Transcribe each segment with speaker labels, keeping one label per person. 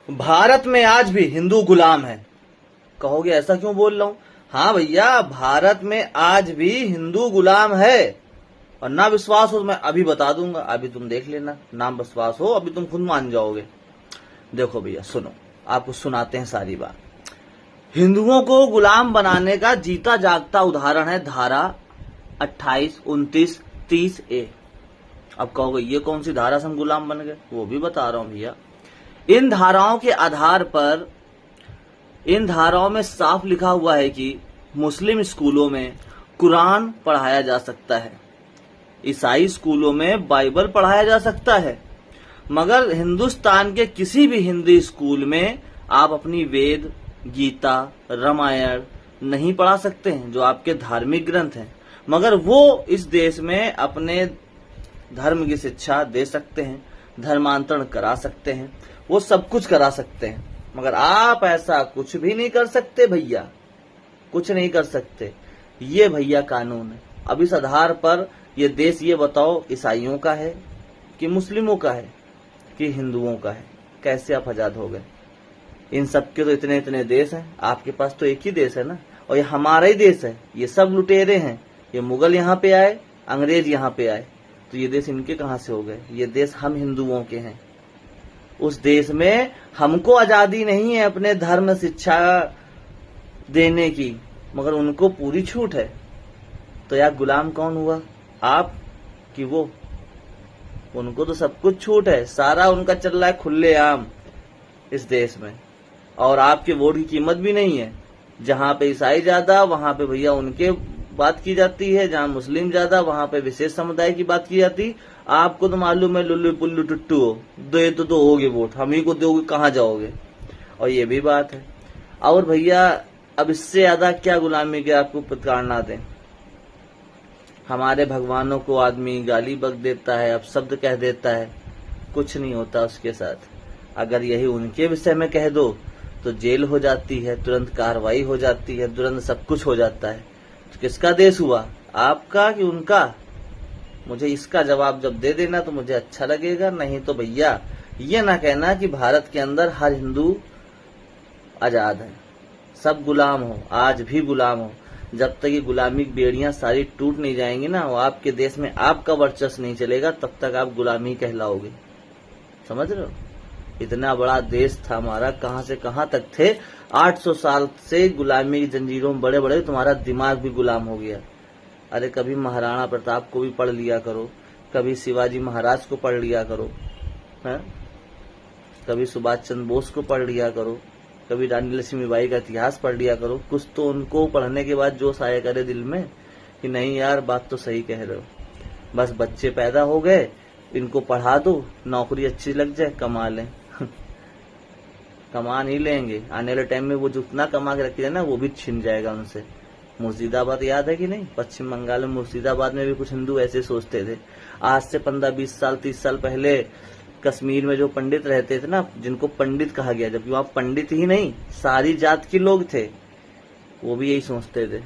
Speaker 1: भारत में आज भी हिंदू गुलाम है। कहोगे ऐसा क्यों बोल रहा हूं? हाँ भैया, भारत में आज भी हिंदू गुलाम है। और ना विश्वास हो तो मैं अभी बता दूंगा, अभी तुम देख लेना। ना विश्वास हो अभी तुम खुद मान जाओगे। देखो भैया सुनो, आपको सुनाते हैं सारी बात। हिंदुओं को गुलाम बनाने का जीता जागता उदाहरण है धारा 28, 29, 30A। अब कहोगे ये कौन सी धारा से हम गुलाम बन गए? वो भी बता रहा हूं भैया। इन धाराओं के आधार पर इन धाराओं में साफ लिखा हुआ है कि मुस्लिम स्कूलों में कुरान पढ़ाया जा सकता है, ईसाई स्कूलों में बाइबल पढ़ाया जा सकता है, मगर हिंदुस्तान के किसी भी हिंदी स्कूल में आप अपनी वेद, गीता, रामायण नहीं पढ़ा सकते हैं, जो आपके धार्मिक ग्रंथ हैं। मगर वो इस देश में अपने धर्म की शिक्षा दे सकते हैं, धर्मांतरण करा सकते हैं, वो सब कुछ करा सकते हैं। मगर आप ऐसा कुछ भी नहीं कर सकते भैया, कुछ नहीं कर सकते। ये भैया कानून है। अब इस आधार पर ये देश ये बताओ ईसाइयों का है कि मुस्लिमों का है कि हिंदुओं का है? कैसे आप आजाद हो गए? इन सब के तो इतने इतने देश हैं, आपके पास तो एक ही देश है ना, और ये हमारा ही देश है। ये सब लुटेरे हैं। ये मुगल यहाँ पे आए, अंग्रेज यहाँ पे आए, तो ये देश इनके कहां से हो गए? ये देश हम हिंदुओं के हैं। उस देश में हमको आजादी नहीं है अपने धर्म शिक्षा देने की, मगर उनको पूरी छूट है। तो यार गुलाम कौन हुआ, आप कि वो? उनको तो सब कुछ छूट है, सारा उनका चल रहा है खुले आम इस देश में। और आपके वोट की कीमत भी नहीं है। जहां पे ईसाई ज्यादा वहां पे भैया उनके बात की जाती है, जहां मुस्लिम ज्यादा वहां पे विशेष समुदाय की बात की जाती। आपको तो मालूम है लुल्लू पुल्लू टुट्टू हो, दो तो दोगे वोट, हम ही को दोगे, कहां जाओगे? और ये भी बात है। और भैया अब इससे ज्यादा क्या गुलामी के आपको प्रताड़ना दें? हमारे भगवानों को आदमी गाली बक देता है, अपशब्द कह देता है, कुछ नहीं होता उसके साथ। अगर यही उनके विषय में कह दो तो जेल हो जाती है, तुरंत कार्रवाई हो जाती है, तुरंत सब कुछ हो जाता है। तो किसका देश हुआ, आपका कि उनका? मुझे इसका जवाब जब दे देना तो मुझे अच्छा लगेगा। नहीं तो भैया ये ना कहना कि भारत के अंदर हर हिंदू आजाद है, सब गुलाम हो, आज भी गुलाम हो। जब तक ये गुलामी की बेड़ियां सारी टूट नहीं जाएंगी ना, वो आपके देश में आपका वर्चस्व नहीं चलेगा, तब तक आप गुलामी कहलाओगे। समझ रहे हो? इतना बड़ा देश था हमारा, कहां से कहां तक थे। 800 साल से गुलामी की जंजीरों में बड़े बड़े, तुम्हारा दिमाग भी गुलाम हो गया। अरे कभी महाराणा प्रताप को भी पढ़ लिया करो, कभी शिवाजी महाराज को पढ़ लिया करो, है? कभी सुभाष चंद्र बोस को पढ़ लिया करो, कभी रानी लक्ष्मीबाई का इतिहास पढ़ लिया करो। कुछ तो उनको पढ़ने के बाद जोश आया करे दिल में कि नहीं यार बात तो सही कह रहे हो। बस बच्चे पैदा हो गए, इनको पढ़ा दो, नौकरी अच्छी लग जाए, कमा लें। कमा नहीं लेंगे, आने वाले टाइम में वो जितना कमा के रखी है ना वो भी छिन जाएगा उनसे। मुर्शिदाबाद याद है कि नहीं? पश्चिम बंगाल में मुर्शिदाबाद में भी कुछ हिंदू ऐसे सोचते थे। आज से 15, 20 साल, 30 साल पहले कश्मीर में जो पंडित रहते थे ना, जिनको पंडित कहा गया, जबकि वहां पंडित ही नहीं सारी जात के लोग थे, वो भी यही सोचते थे।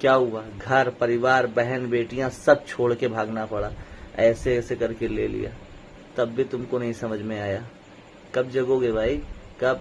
Speaker 1: क्या हुआ? घर परिवार, बहन बेटियां सब छोड़ के भागना पड़ा। ऐसे ऐसे करके ले लिया, तब भी तुमको नहीं समझ में आया। कब जगोगे भाई, कब?